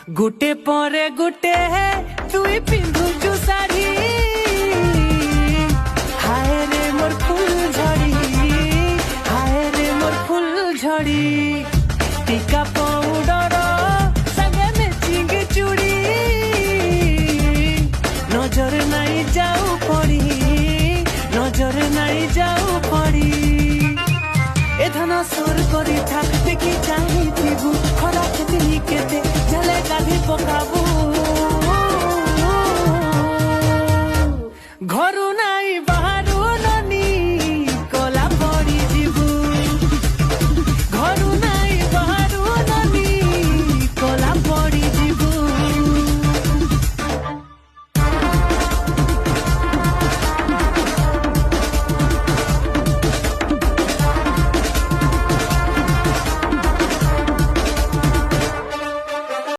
गुटे परे गुटे तुई पिंधुचु शाढ़ी हाय रे मोर फूल झड़ी हाय रे मोर फूल झड़ी टीका पाउडर संगे मैचिंग चूड़ी नजर नहीं जाऊ पड़ी नजर नहीं जाऊ पड़ी ए धना सुर करी थाक